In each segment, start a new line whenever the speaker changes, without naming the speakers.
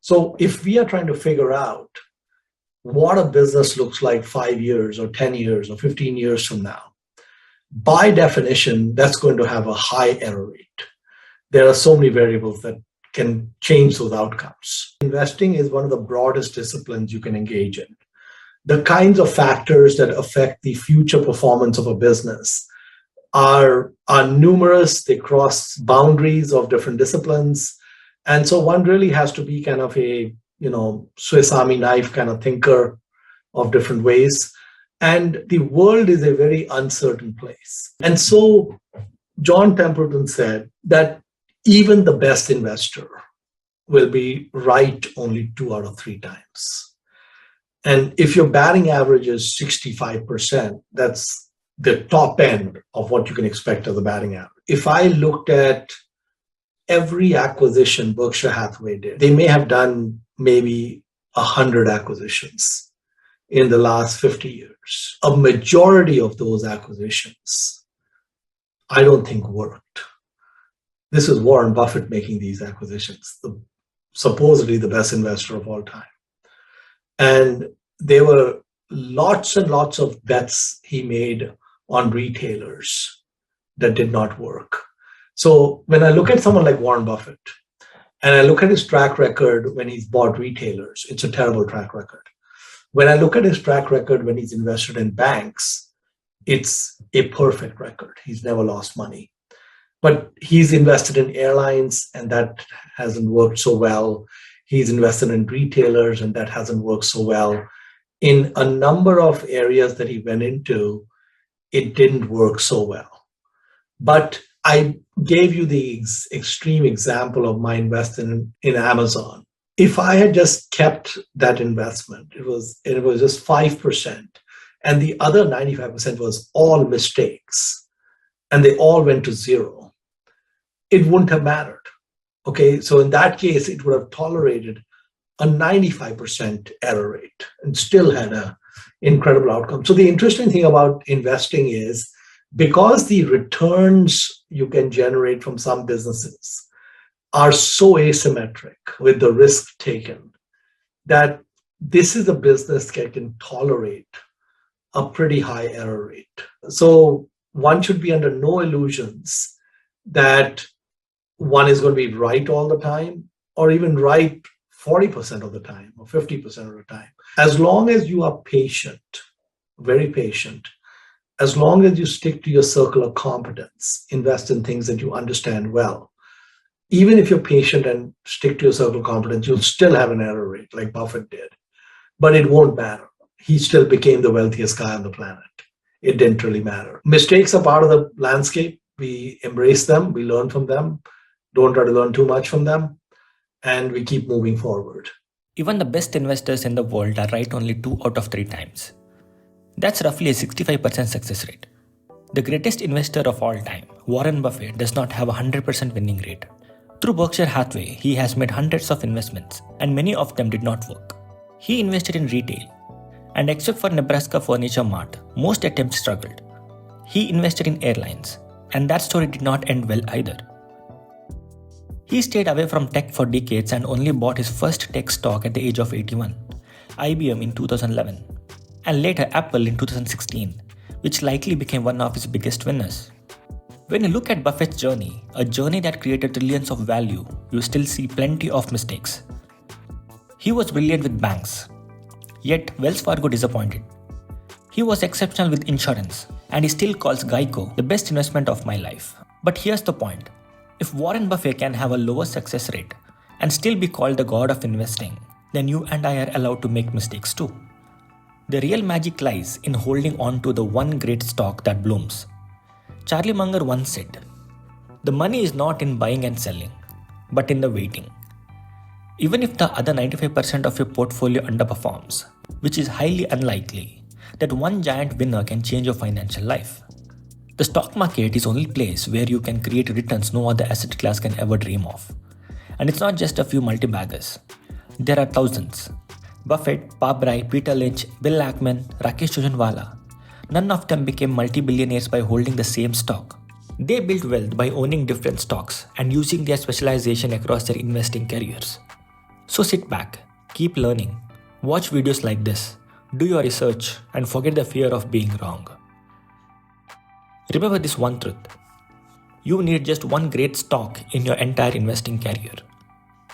So if we are trying to figure out what a business looks like 5 years or 10 years or 15 years from now, by definition, that's going to have a high error rate. There are so many variables that can change those outcomes. Investing is one of the broadest disciplines you can engage in. The kinds of factors that affect the future performance of a business are numerous. They cross boundaries of different disciplines. And so one really has to be kind of a, Swiss Army knife kind of thinker of different ways. And the world is a very uncertain place. And so John Templeton said that even the best investor will be right only 2 out of 3 times. And if your batting average is 65%, that's the top end of what you can expect as a batting average. If I looked at every acquisition Berkshire Hathaway did, they may have done maybe 100 acquisitions in the last 50 years. A majority of those acquisitions, I don't think worked. This is Warren Buffett making these acquisitions, supposedly the best investor of all time. And there were lots and lots of bets he made on retailers that did not work. So when I look at someone like Warren Buffett, and I look at his track record when he's bought retailers, it's a terrible track record. When I look at his track record when he's invested in banks, it's a perfect record. He's never lost money. But he's invested in airlines, and that hasn't worked so well. He's invested in retailers, and that hasn't worked so well. In a number of areas that he went into, it didn't work so well. But I gave you the extreme example of my investment in Amazon. If I had just kept that investment, it was just 5%, and the other 95% was all mistakes, and they all went to zero, it wouldn't have mattered. Okay, so in that case, it would have tolerated a 95% error rate and still had an incredible outcome. So the interesting thing about investing is, because the returns you can generate from some businesses are so asymmetric with the risk taken, that this is a business that can tolerate a pretty high error rate. So one should be under no illusions that one is going to be right all the time, or even right 40% of the time or 50% of the time. As long as you are patient, very patient, as long as you stick to your circle of competence, invest in things that you understand well, even if you're patient and stick to your circle of competence, you'll still have an error rate like Buffett did. But it won't matter. He still became the wealthiest guy on the planet. It didn't really matter. Mistakes are part of the landscape. We embrace them. We learn from them. Don't try to learn too much from them. And we keep moving forward.
Even the best investors in the world are right only 2 out of 3 times. That's roughly a 65% success rate. The greatest investor of all time, Warren Buffett, does not have a 100% winning rate. Through Berkshire Hathaway, he has made hundreds of investments, and many of them did not work. He invested in retail, and except for Nebraska Furniture Mart, most attempts struggled. He invested in airlines, and that story did not end well either. He stayed away from tech for decades and only bought his first tech stock at the age of 81, IBM in 2011, and later Apple in 2016, which likely became one of his biggest winners. When you look at Buffett's journey, a journey that created trillions of value, you still see plenty of mistakes. He was brilliant with banks, yet Wells Fargo disappointed. He was exceptional with insurance, and he still calls Geico the best investment of my life. But here's the point. If Warren Buffett can have a lower success rate and still be called the god of investing, then you and I are allowed to make mistakes too. The real magic lies in holding on to the one great stock that blooms. Charlie Munger once said, "The money is not in buying and selling, but in the waiting." Even if the other 95% of your portfolio underperforms, which is highly unlikely, that one giant winner can change your financial life. The stock market is the only place where you can create returns no other asset class can ever dream of. And it's not just a few multibaggers. There are thousands. Buffett, Pabrai, Peter Lynch, Bill Ackman, Rakesh Jujunwala. None of them became multi-billionaires by holding the same stock. They built wealth by owning different stocks and using their specialization across their investing careers. So sit back, keep learning, watch videos like this, do your research, and forget the fear of being wrong. Remember this one truth. You need just one great stock in your entire investing career.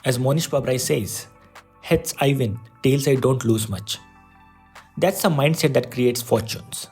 As Mohnish Pabrai says, heads I win, tails I don't lose much. That's a mindset that creates fortunes.